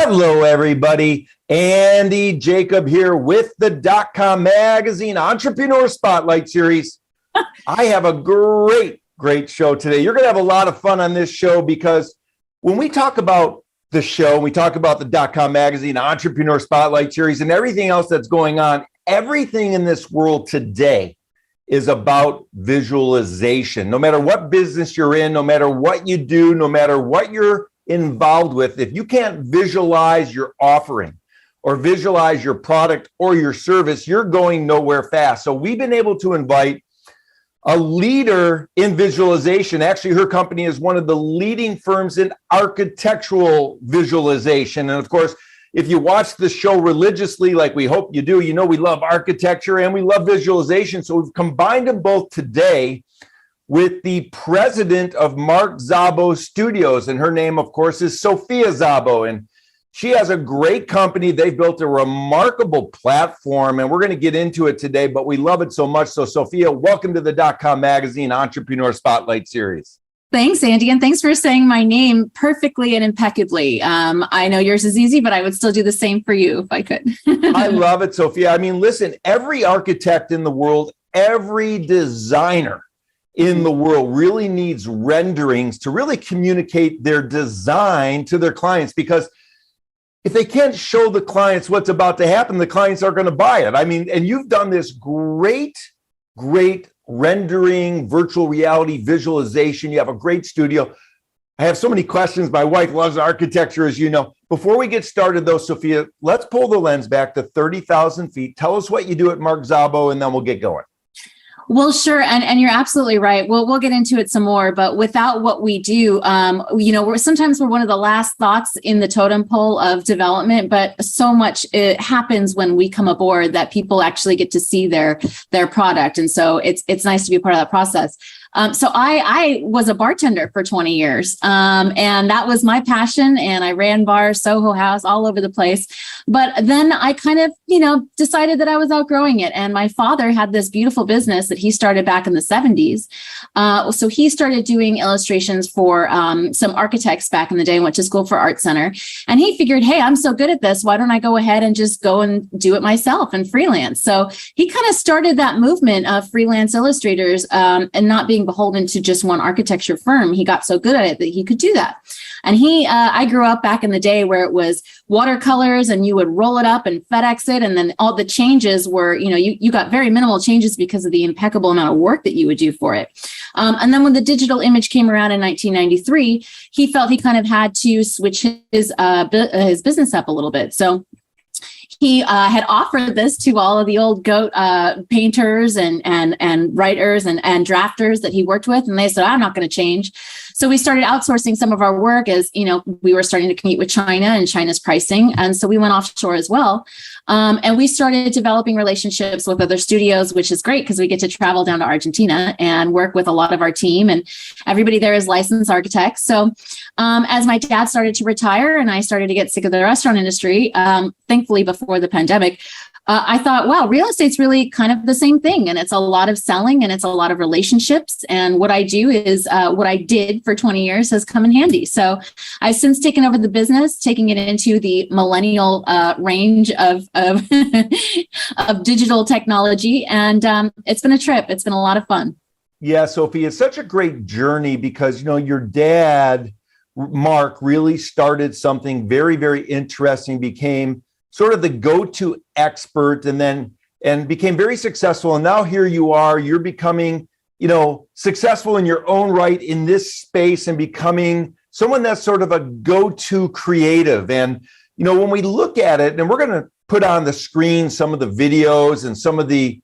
Hello, everybody. Andy Jacob here with the .com Magazine Entrepreneur Spotlight Series. I have a great show today. You're going to have a lot of fun on this show because when we talk about the show, we talk about the .com Magazine Entrepreneur Spotlight Series and everything else that's going on. Everything in this world today is about visualization. No matter what business you're in, no matter what you do, no matter what you're involved with, if you can't visualize your offering or visualize your product or your service, you're going nowhere fast. So we've been able to invite a leader in visualization. Actually, her company is one of the leading firms in architectural visualization. And of course, if you watch the show religiously, like we hope you do, you know we love architecture and we love visualization. So we've combined them both today with the president of Marc Szabo Studios. And her name, of course, is Sofia Szabo. And she has a great company. They've built a remarkable platform, and we're going to get into it today, but we love it so much. So, Sofia, welcome to the .com Magazine Entrepreneur Spotlight Series. Thanks, Andy, and thanks for saying my name perfectly and impeccably. I know yours is easy, but I would still do the same for you if I could. I love it, Sofia. I mean, listen, every architect in the world, every designer in the world really needs renderings to really communicate their design to their clients, because if they can't show the clients what's about to happen, the clients are going to buy it. I mean, and you've done this great rendering, virtual reality visualization. You have a great studio. I have so many questions. My wife loves architecture, as you know. Before we get started, though, Sofia, let's pull the lens back to 30,000 feet. Tell us what you do at Marc Szabo, and then we'll get going. Well, sure. And you're absolutely right. We'll get into it some more, but without what we do, sometimes we're one of the last thoughts in the totem pole of development, but so much it happens when we come aboard that people actually get to see their product. And so it's nice to be a part of that process. So I was a bartender for 20 years, and that was my passion. And I ran bars, Soho House, all over the place. But then I kind of, decided that I was outgrowing it. And my father had this beautiful business that he started back in the 70s. So he started doing illustrations for some architects back in the day, went to school for Art Center. And he figured, hey, I'm so good at this. Why don't I go ahead and just go and do it myself and freelance? So he kind of started that movement of freelance illustrators and not being beholden to just one architecture firm. He got so good at it that he could do that. And I grew up back in the day where it was watercolors and you would roll it up and FedEx it. And then all the changes were, you got very minimal changes because of the impeccable amount of work that you would do for it. And then when the digital image came around in 1993, he felt he kind of had to switch his business up a little bit. So he had offered this to all of the old GOAT painters and writers and drafters that he worked with. And they said, I'm not going to change. So we started outsourcing some of our work as, we were starting to compete with China and China's pricing. And so we went offshore as well. And we started developing relationships with other studios, which is great because we get to travel down to Argentina and work with a lot of our team. And everybody there is licensed architects. So as my dad started to retire and I started to get sick of the restaurant industry, thankfully before the pandemic, I thought, wow, real estate's really kind of the same thing. And it's a lot of selling and it's a lot of relationships. And what I do is what I did for 20 years has come in handy. So I've since taken over the business, taking it into the millennial range of of digital technology. And it's been a trip. It's been a lot of fun. Yeah, Sophie, it's such a great journey because, your dad, Marc, really started something very, very interesting, became sort of the go-to expert and became very successful. And now here you are, you're becoming, successful in your own right in this space and becoming someone that's sort of a go-to creative. And, when we look at it, and we're going to put on the screen some of the videos and some of the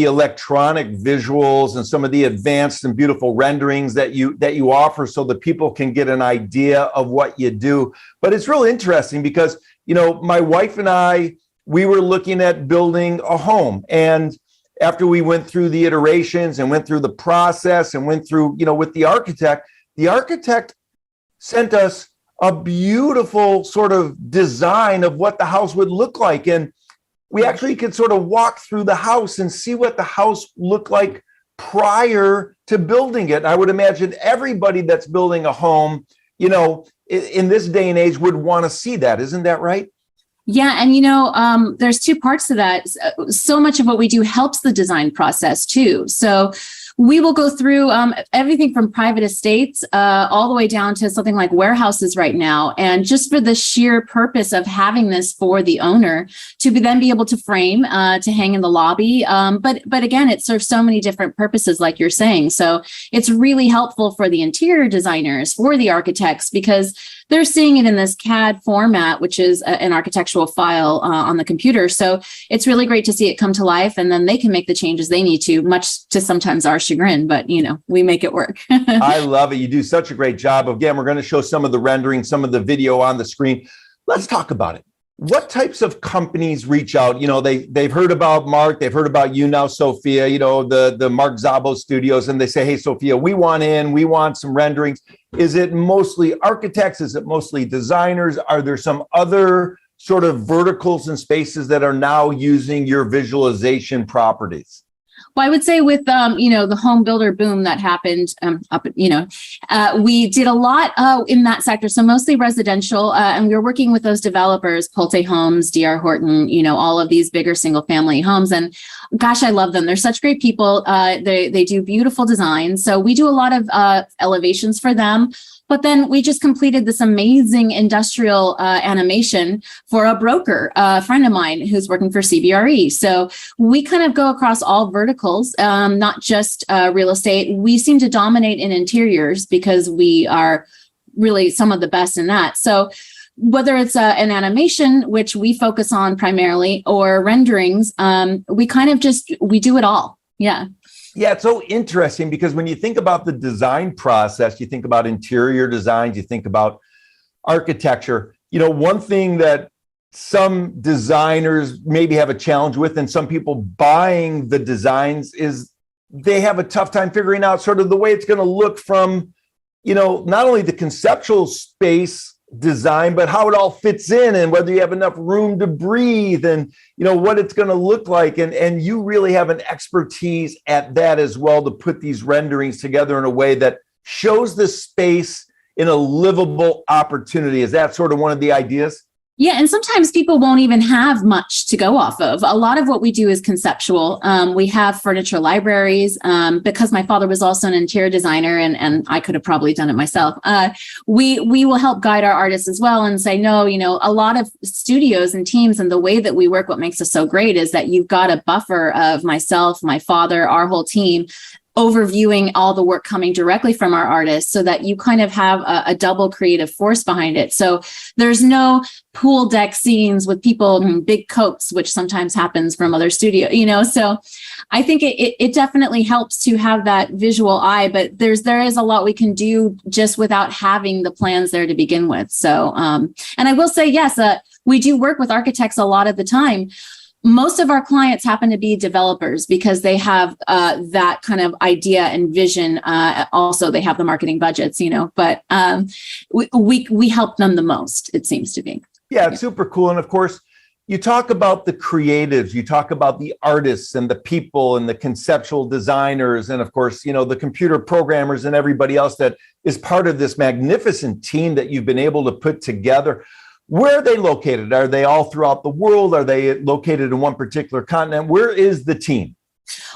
electronic visuals and some of the advanced and beautiful renderings that you offer so that people can get an idea of what you do. But it's really interesting because my wife and I, we were looking at building a home. And after we went through the iterations and went through the process and went through, with the architect sent us a beautiful sort of design of what the house would look like. And we actually could sort of walk through the house and see what the house looked like prior to building it. I would imagine everybody that's building a home, in this day and age would want to see that. Isn't that right? Yeah. And, there's two parts to that. So much of what we do helps the design process too. So we will go through everything from private estates all the way down to something like warehouses right now. And just for the sheer purpose of having this for the owner to then be able to frame, to hang in the lobby. But again, it serves so many different purposes, like you're saying. So it's really helpful for the interior designers, for the architects, because they're seeing it in this CAD format, which is an architectural file on the computer. So it's really great to see it come to life, and then they can make the changes they need to, much to sometimes our chagrin, but we make it work. I love it. You do such a great job. Again, we're going to show some of the rendering, some of the video on the screen. Let's talk about it. What types of companies reach out? They've heard about Marc, they've heard about you now, Sofia, the Marc Szabo studios, and they say, hey, Sofia, we want some renderings. Is it mostly architects? Is it mostly designers? Are there some other sort of verticals and spaces that are now using your visualization properties? Well, I would say with, the home builder boom that happened we did a lot in that sector. So mostly residential. And we were working with those developers, Pulte Homes, DR Horton, all of these bigger single family homes. And gosh, I love them. They're such great people. They do beautiful designs. So we do a lot of elevations for them. But then we just completed this amazing industrial animation for a broker, a friend of mine who's working for CBRE. So we kind of go across all verticals, not just real estate. We seem to dominate in interiors because we are really some of the best in that. So whether it's an animation, which we focus on primarily, or renderings, we do it all. Yeah. Yeah, it's so interesting because when you think about the design process, you think about interior designs, you think about architecture. One thing that some designers maybe have a challenge with, and some people buying the designs, is they have a tough time figuring out sort of the way it's going to look from, not only the conceptual space design, but how it all fits in, and whether you have enough room to breathe, and what it's going to look like. And you really have an expertise at that as well, to put these renderings together in a way that shows the space in a livable opportunity. Is that sort of one of the ideas? Yeah. And sometimes people won't even have much to go off of. A lot of what we do is conceptual. We have furniture libraries, because my father was also an interior designer, and I could have probably done it myself. We will help guide our artists as well and say, no, a lot of studios and teams, and the way that we work, what makes us so great is that you've got a buffer of myself, my father, our whole team, overviewing all the work coming directly from our artists, so that you kind of have a double creative force behind it. So there's no pool deck scenes with people in big coats, which sometimes happens from other studios, so I think it definitely helps to have that visual eye, but there is a lot we can do just without having the plans there to begin with. So, and I will say, yes, we do work with architects a lot of the time. Most of our clients happen to be developers because they have that kind of idea and vision. Also, they have the marketing budgets, but we help them the most, it seems to be. Yeah, it's super cool. And of course, you talk about the creatives, you talk about the artists and the people and the conceptual designers, and of course, the computer programmers and everybody else that is part of this magnificent team that you've been able to put together. Where are they located? Are they all throughout the world? Are they located in one particular continent? Where is the team?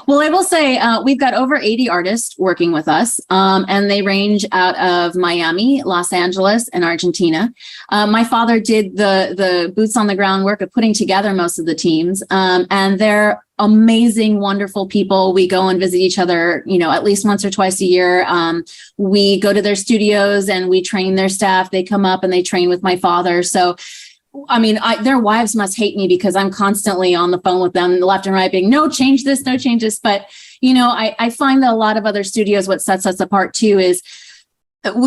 Well, I will say we've got over 80 artists working with us, and they range out of Miami, Los Angeles, and Argentina. My father did the boots on the ground work of putting together most of the teams, and they're amazing, wonderful people. We go and visit each other, at least once or twice a year. We go to their studios and we train their staff. They come up and they train with my father. So their wives must hate me because I'm constantly on the phone with them left and right being, no, change this, no, change this. But, I find that a lot of other studios, what sets us apart too is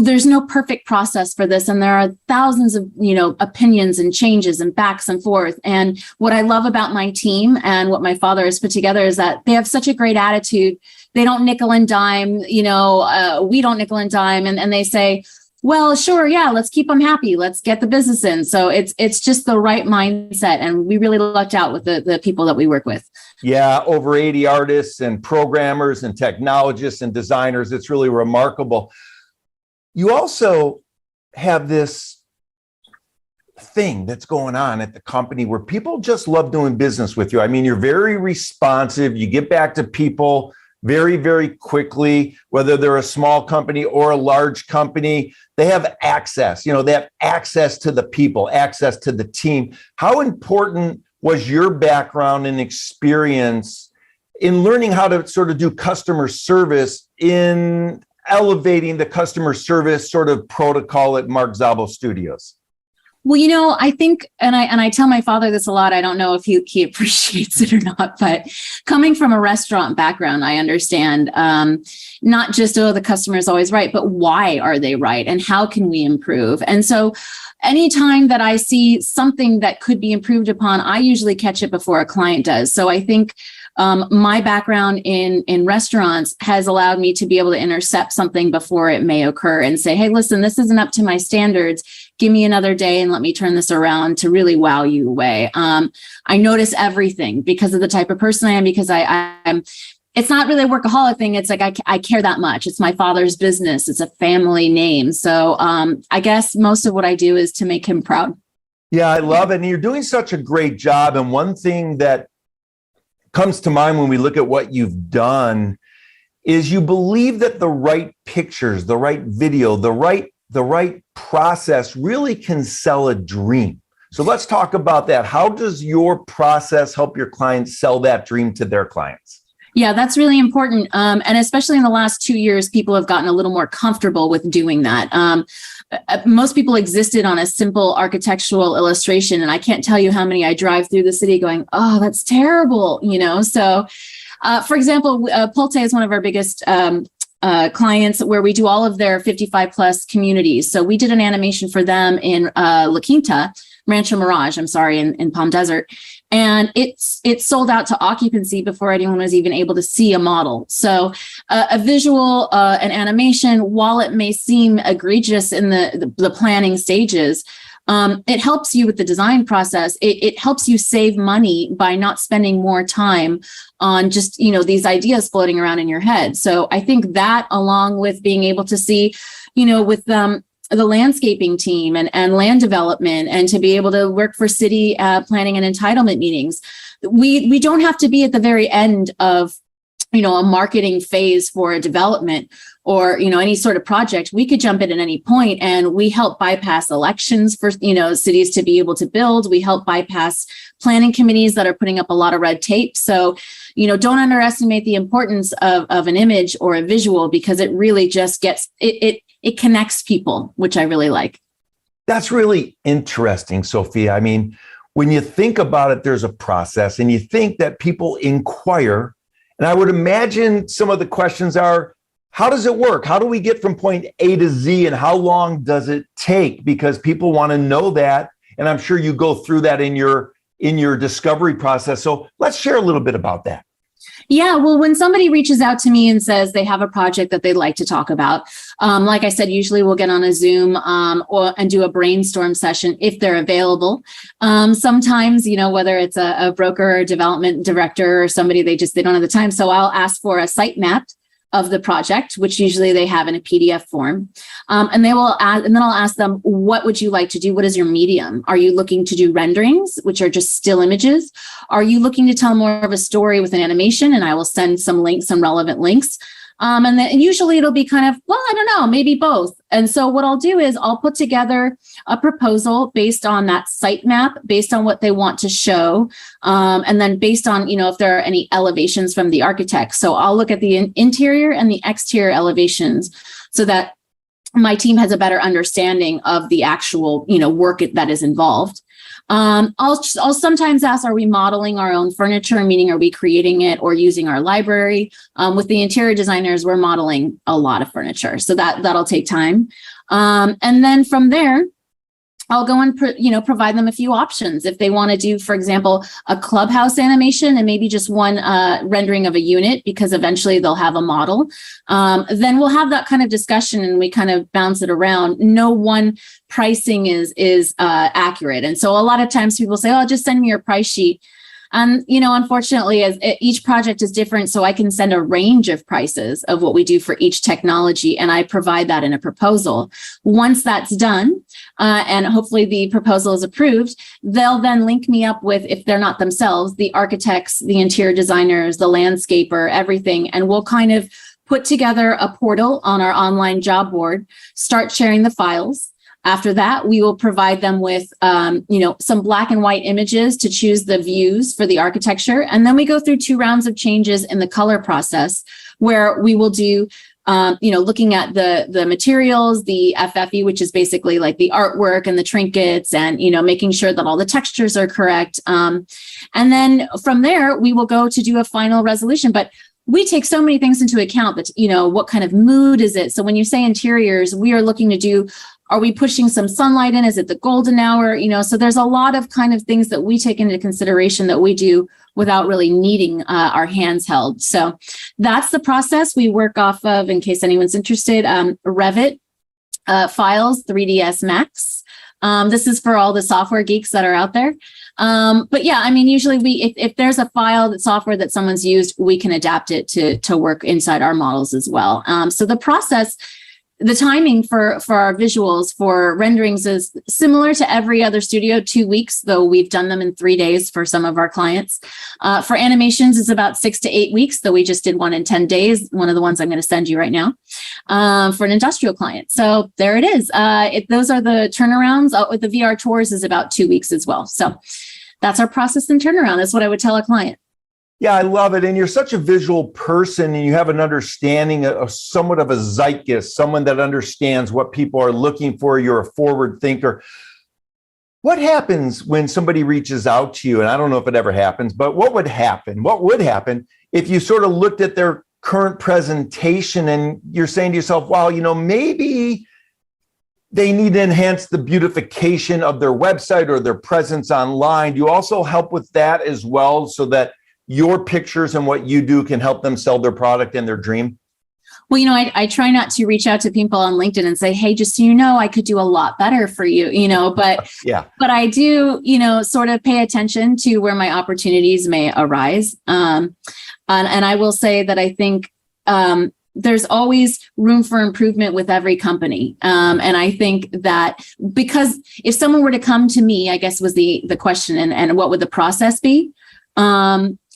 there's no perfect process for this. And there are thousands of, opinions and changes and backs and forth. And what I love about my team and what my father has put together is that they have such a great attitude. They don't nickel and dime, we don't nickel and dime. And they say, well, sure, yeah, let's keep them happy. Let's get the business in. So it's just the right mindset. And we really lucked out with the people that we work with. Yeah, over 80 artists and programmers and technologists and designers. It's really remarkable. You also have this thing that's going on at the company where people just love doing business with you. I mean, you're very responsive. You get back to people very, very quickly, whether they're a small company or a large company. They have access, they have access to the people, access to the team. How important was your background and experience in learning how to sort of do customer service, in elevating the customer service sort of protocol at Marc Szabo Studios? Well, I think, and I tell my father this a lot, I don't know if he appreciates it or not, but coming from a restaurant background, I understand not just, the customer is always right, but why are they right? And how can we improve? And so anytime that I see something that could be improved upon, I usually catch it before a client does. So I think my background in restaurants has allowed me to be able to intercept something before it may occur and say, hey, listen, this isn't up to my standards. Give me another day and let me turn this around to really wow you away. I notice everything because of the type of person I am, because I'm, it's not really a workaholic thing. It's like, I care that much. It's my father's business. It's a family name. So I guess most of what I do is to make him proud. Yeah, I love it. And you're doing such a great job. And one thing that comes to mind when we look at what you've done is you believe that the right pictures, the right video, the right process really can sell a dream. So let's talk about that. How does your process help your clients sell that dream to their clients? Yeah, that's really important. And especially in the last 2 years, people have gotten a little more comfortable with doing that. Most people existed on a simple architectural illustration, and I can't tell you how many I drive through the city going, oh, that's terrible. So for example, Pulte is one of our biggest clients where we do all of their 55 plus communities. So we did an animation for them in La Quinta, Rancho Mirage, in Palm Desert. And it sold out to occupancy before anyone was even able to see a model. So a visual, an animation, while it may seem egregious in the planning stages, it helps you with the design process. It helps you save money by not spending more time on just, these ideas floating around in your head. So I think that, along with being able to see, with the landscaping team and land development, and to be able to work for city planning and entitlement meetings, we don't have to be at the very end of a marketing phase for a development or any sort of project. We could jump in at any point, and we help bypass elections for cities to be able to build. We help bypass planning committees that are putting up a lot of red tape. So don't underestimate the importance of an image or a visual, because it really just gets it connects people, which I really like. That's really interesting, Sophia. I mean, when you think about it, there's a process, and you think that people inquire. And I would imagine some of the questions are, how does it work? How do we get from point A to Z, and how long does it take? Because people want to know that. And I'm sure you go through that in your discovery process. So let's share a little bit about that. Yeah, well, when somebody reaches out to me and says they have a project that they'd like to talk about, like I said, usually we'll get on a Zoom and do a brainstorm session if they're available. Sometimes, whether it's a broker or development director or somebody, they don't have the time. So I'll ask for a site map of the project, which usually they have in a PDF form. And then I'll ask them, what would you like to do? What is your medium? Are you looking to do renderings, which are just still images? Are you looking to tell more of a story with an animation? And I will send some links, some relevant links. And then usually it'll be kind of, well, I don't know, maybe both. And so what I'll do is I'll put together a proposal based on that site map, based on what they want to show. And then based on, if there are any elevations from the architect. So I'll look at the interior and the exterior elevations so that my team has a better understanding of the actual, work that is involved. I'll sometimes ask, are we modeling our own furniture? Meaning, are we creating it or using our library? With the interior designers, we're modeling a lot of furniture. So that'll take time. And then from there, I'll go and provide them a few options. If they want to do, for example, a clubhouse animation and maybe just one rendering of a unit, because eventually they'll have a model, then we'll have that kind of discussion and we kind of bounce it around. No one pricing is accurate. And so a lot of times people say, oh, just send me your price sheet. And, unfortunately, each project is different, so I can send a range of prices of what we do for each technology, and I provide that in a proposal. Once that's done, and hopefully the proposal is approved, they'll then link me up with, if they're not themselves, the architects, the interior designers, the landscaper, everything, and we'll kind of put together a portal on our online job board, start sharing the files. After that, we will provide them with, some black and white images to choose the views for the architecture. And then we go through 2 rounds of changes in the color process, where we will do, looking at the materials, the FFE, which is basically like the artwork and the trinkets, and, making sure that all the textures are correct. And then from there, we will go to do a final resolution. But we take so many things into account that, what kind of mood is it? So when you say interiors, we are looking to do, are we pushing some sunlight in? Is it the golden hour? So there's a lot of kind of things that we take into consideration that we do without really needing our hands held. So that's the process we work off of, in case anyone's interested. Revit files, 3ds Max. This is for all the software geeks that are out there. But yeah, I mean, usually if there's a file, that software that someone's used, we can adapt it to work inside our models as well. So the process, the timing for our visuals, for renderings, is similar to every other studio, 2 weeks, though we've done them in 3 days for some of our clients. For animations, is about 6 to 8 weeks, though we just did one in 10 days, one of the ones I'm going to send you right now, for an industrial client. So there it is. Those are the turnarounds. With the VR tours is about 2 weeks as well. So that's our process and turnaround. That's what I would tell a client. Yeah, I love it. And you're such a visual person, and you have an understanding of somewhat of a zeitgeist, someone that understands what people are looking for. You're a forward thinker. What happens when somebody reaches out to you? And I don't know if it ever happens, but what would happen? What would happen if you sort of looked at their current presentation and you're saying to yourself, wow, maybe they need to enhance the beautification of their website or their presence online? Do you also help with that as well, so that your pictures and what you do can help them sell their product and their dream? Well, I try not to reach out to people on LinkedIn and say, hey, just so you know, I could do a lot better for you, but yeah, but I do, sort of pay attention to where my opportunities may arise. And I will say that I think, there's always room for improvement with every company. And I think that, because if someone were to come to me, I guess was the question, and what would the process be?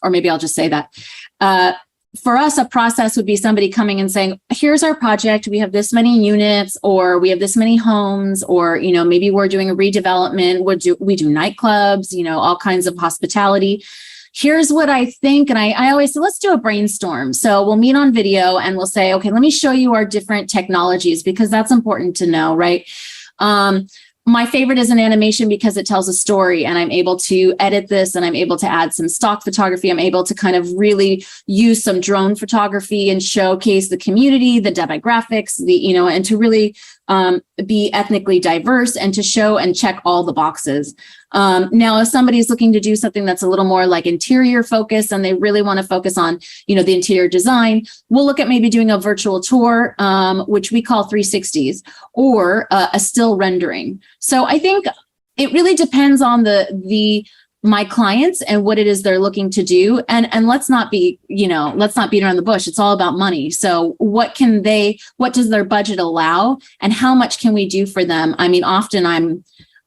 Or maybe I'll just say that. For us, a process would be somebody coming and saying, here's our project. We have this many units, or we have this many homes, or, maybe we're doing a redevelopment. We do nightclubs, all kinds of hospitality. Here's what I think. And I always say, let's do a brainstorm. So we'll meet on video and we'll say, okay, let me show you our different technologies, because that's important to know, right? My favorite is an animation because it tells a story, and I'm able to edit this, and I'm able to add some stock photography. I'm able to kind of really use some drone photography and showcase the community, the demographics, and to really be ethnically diverse, and to show and check all the boxes. Now, if somebody's looking to do something that's a little more like interior focus, and they really want to focus on, the interior design, we'll look at maybe doing a virtual tour, which we call 360s, or a still rendering. So I think it really depends on my clients and what it is they're looking to do. And let's not beat around the bush. It's all about money. So what does their budget allow, and how much can we do for them? I mean, often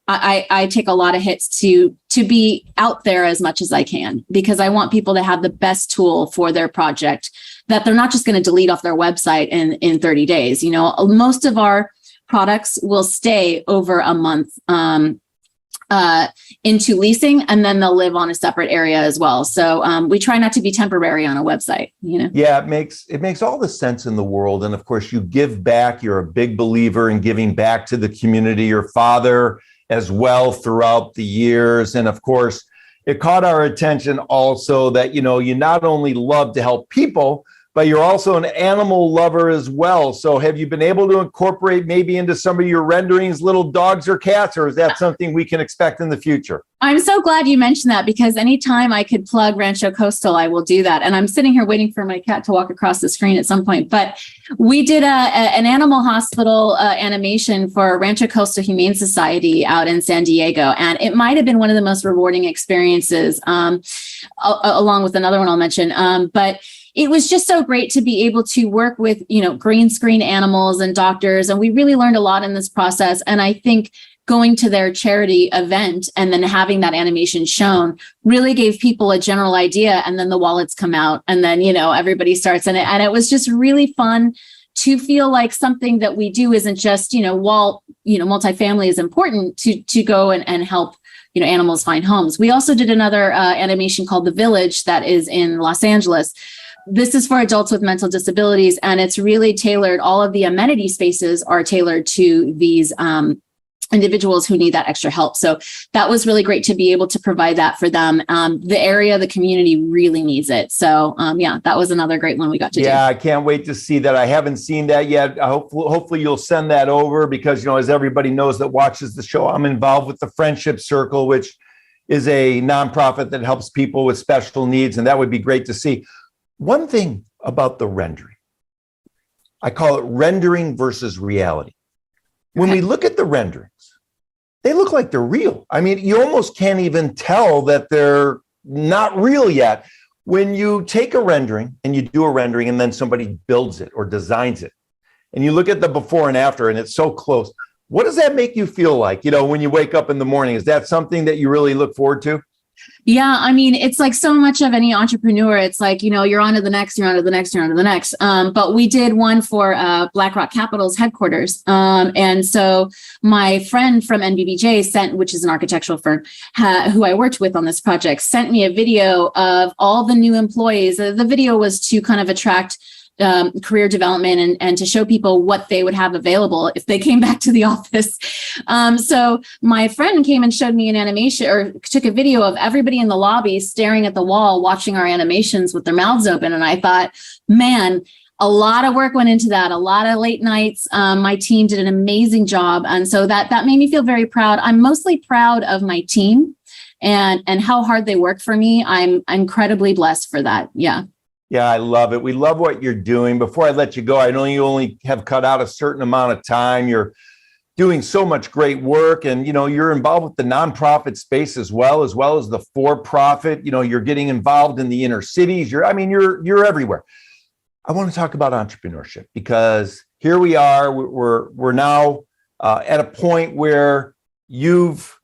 I take a lot of hits to be out there as much as I can, because I want people to have the best tool for their project, that they're not just going to delete off their website in 30 days. Most of our products will stay over a month into leasing, and then they'll live on a separate area as well. So we try not to be temporary on a website, Yeah, it makes all the sense in the world. And of course, you give back. You're a big believer in giving back to the community. Your father as well throughout the years. And of course, it caught our attention also that, you not only love to help people, but you're also an animal lover as well. So have you been able to incorporate maybe into some of your renderings little dogs or cats, or is that something we can expect in the future? I'm so glad you mentioned that, because anytime I could plug Rancho Coastal, I will do that. And I'm sitting here waiting for my cat to walk across the screen at some point. But we did an animal hospital animation for Rancho Coastal Humane Society out in San Diego. And it might have been one of the most rewarding experiences, along with another one I'll mention. But it was just so great to be able to work with, green screen animals and doctors. And we really learned a lot in this process. And I think going to their charity event and then having that animation shown really gave people a general idea. And then the wallets come out, and then, everybody starts in it. And it was just really fun to feel like something that we do isn't just, while, multifamily is important to go and help, animals find homes. We also did another animation called The Village that is in Los Angeles. This is for adults with mental disabilities, and it's really tailored. All of the amenity spaces are tailored to these individuals who need that extra help. So that was really great to be able to provide that for them. The area, the community really needs it. So that was another great one we got to do. Yeah, I can't wait to see that. I haven't seen that yet. Hopefully you'll send that over, because, as everybody knows that watches the show, I'm involved with the Friendship Circle, which is a nonprofit that helps people with special needs. And that would be great to see. One thing about the rendering, I call it rendering versus reality. When we look at the renderings, they look like they're real. I mean, you almost can't even tell that they're not real yet. When you take a rendering and you do a rendering and then somebody builds it or designs it, and you look at the before and after and it's so close, what does that make you feel like, when you wake up in the morning? Is that something that you really look forward to? Yeah, I mean, it's like so much of any entrepreneur. It's like, you're on to the next, you're on to the next, you're on to the next. But we did one for BlackRock Capital's headquarters. And so my friend from NBBJ sent, which is an architectural firm, who I worked with on this project, sent me a video of all the new employees. The video was to kind of attract career development and to show people what they would have available if they came back to the office. So my friend came and showed me an animation, or took a video of everybody in the lobby staring at the wall, watching our animations with their mouths open. And I thought, man, a lot of work went into that, a lot of late nights. My team did an amazing job. And so that made me feel very proud. I'm mostly proud of my team and how hard they work for me. I'm incredibly blessed for that. Yeah. Yeah, I love it. We love what you're doing. Before I let you go, I know you only have cut out a certain amount of time. You're doing so much great work, and you're involved with the nonprofit space as well as the for-profit. You're getting involved in the inner cities. You're everywhere. I want to talk about entrepreneurship, because here we are. We're now at a point where you've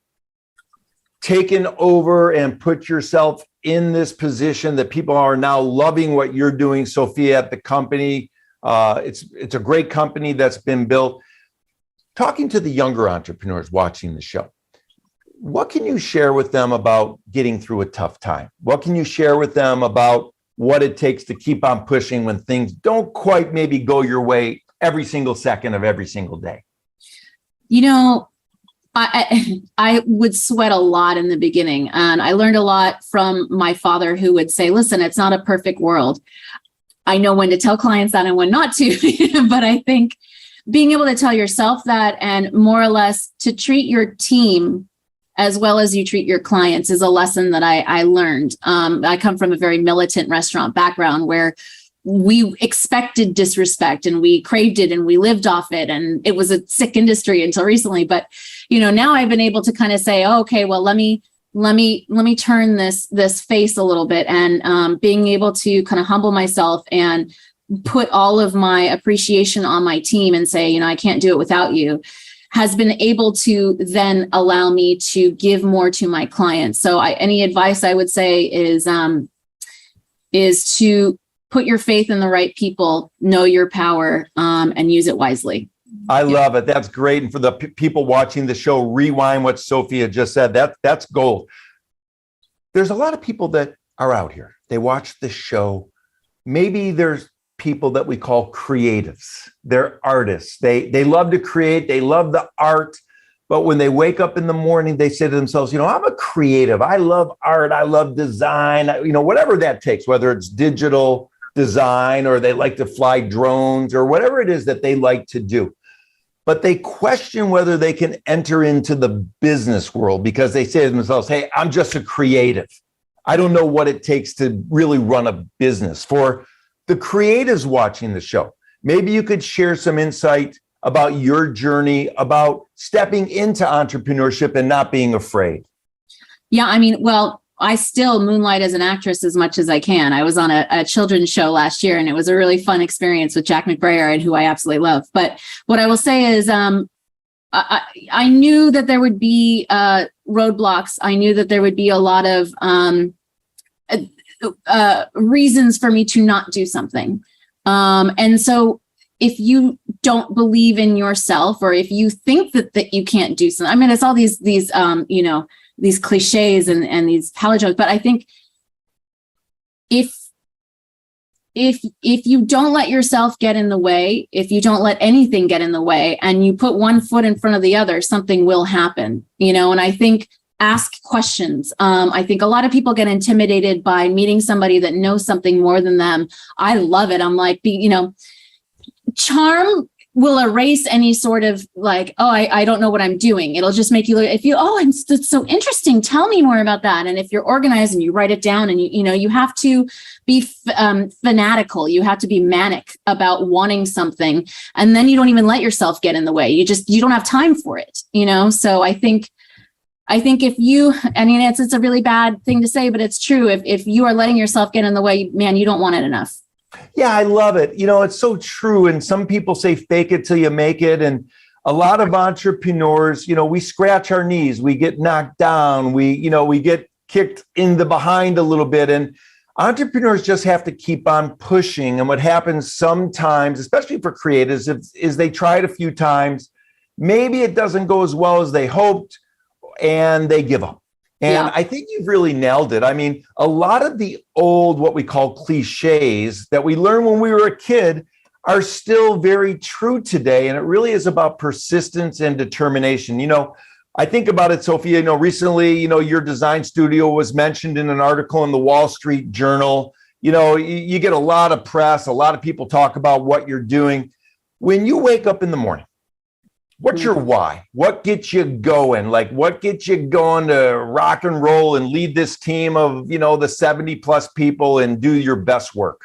taken over and put yourself in this position that people are now loving what you're doing, Sofia, at the company. It's a great company that's been built. Talking to the younger entrepreneurs watching the show, what can you share with them about getting through a tough time? What can you share with them about what it takes to keep on pushing when things don't quite maybe go your way every single second of every single day? I would sweat a lot in the beginning, and I learned a lot from my father, who would say, listen, it's not a perfect world. I know when to tell clients that and when not to, but I think being able to tell yourself that, and more or less to treat your team as well as you treat your clients, is a lesson that I learned. I come from a very militant restaurant background where we expected disrespect and we craved it and we lived off it. And it was a sick industry until recently. But, now I've been able to kind of say, oh, okay, well, let me turn this face a little bit, and being able to kind of humble myself and put all of my appreciation on my team and say, I can't do it without you, has been able to then allow me to give more to my clients. So any advice I would say is to put your faith in the right people, know your power, and use it wisely. I love it. That's great. And for the people watching the show, rewind what Sofia just said. That's gold. There's a lot of people that are out here. They watch the show. Maybe there's people that we call creatives. They're artists. They love to create. They love the art. But when they wake up in the morning, they say to themselves, I'm a creative. I love art. I love design. Whatever that takes, whether it's digital design, or they like to fly drones, or whatever it is that they like to do. But they question whether they can enter into the business world because they say to themselves, hey, I'm just a creative. I don't know what it takes to really run a business. For the creatives watching the show, maybe you could share some insight about your journey, about stepping into entrepreneurship and not being afraid. Yeah, I mean, well, I still moonlight as an actress as much as I can. I was on a children's show last year, and it was a really fun experience with Jack McBrayer, and who I absolutely love. But what I will say is, I knew that there would be roadblocks. I knew that there would be a lot of reasons for me to not do something. And so if you don't believe in yourself, or if you think that you can't do something, I mean, it's all these these cliches and these power jokes. But I think if you don't let yourself get in the way, if you don't let anything get in the way, and you put one foot in front of the other, something will happen, and I think ask questions. I think a lot of people get intimidated by meeting somebody that knows something more than them. I love it. I'm like, charm will erase any sort of like, oh, I don't know what I'm doing. It'll just make you look, if you, it's so interesting. Tell me more about that. And if you're organized and you write it down, and you have to be fanatical, you have to be manic about wanting something. And then you don't even let yourself get in the way. You don't have time for it, So I think if you, it's a really bad thing to say, but it's true. If you are letting yourself get in the way, man, you don't want it enough. Yeah, I love it. It's so true. And some people say fake it till you make it. And a lot of entrepreneurs, we scratch our knees, we get knocked down, we get kicked in the behind a little bit. And entrepreneurs just have to keep on pushing. And what happens sometimes, especially for creatives, is they try it a few times. Maybe it doesn't go as well as they hoped, and they give up. And yeah. I think you've really nailed it. I mean, a lot of the old, what we call cliches that we learned when we were a kid are still very true today. And it really is about persistence and determination. I think about it, Sofia, recently, your design studio was mentioned in an article in the Wall Street Journal. You get a lot of press, a lot of people talk about what you're doing. When you wake up in the morning, what's your why? What gets you going? Like, what gets you going to rock and roll and lead this team of, the 70 plus people and do your best work?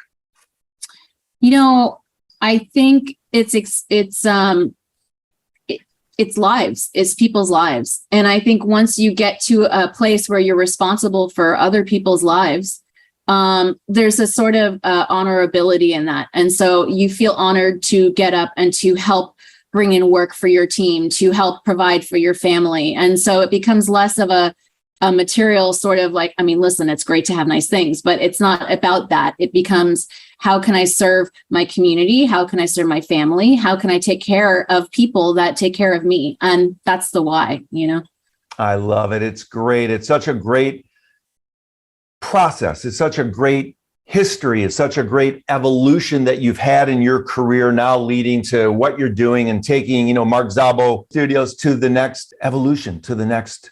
I think it's lives, it's people's lives. And I think once you get to a place where you're responsible for other people's lives, there's a sort of honorability in that. And so you feel honored to get up and to help bring in work for your team, to help provide for your family. And so it becomes less of a material sort of like, listen, it's great to have nice things, but it's not about that. It becomes, how can I serve my community? How can I serve my family? How can I take care of people that take care of me? And that's the why, I love it. It's great. It's such a great process. It's such a great history. It's such a great evolution that you've had in your career, now leading to what you're doing and taking, Marc Szabo Studios to the next evolution, to the next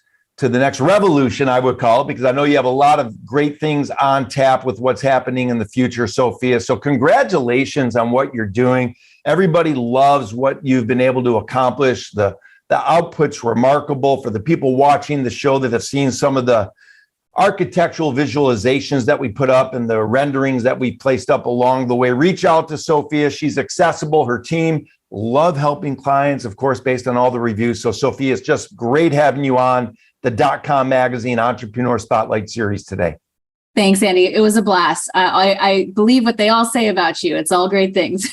revolution, I would call it, because I know you have a lot of great things on tap with what's happening in the future, Sofia. So congratulations on what you're doing. Everybody loves what you've been able to accomplish. The output's remarkable. For the people watching the show that have seen some of the architectural visualizations that we put up and the renderings that we placed up along the way, reach out to Sofia. She's accessible. Her team love helping clients, of course, based on all the reviews. So Sofia, it's just great having you on the .com Magazine Entrepreneur Spotlight Series today. Thanks, Andy. It was a blast. I believe what they all say about you. It's all great things.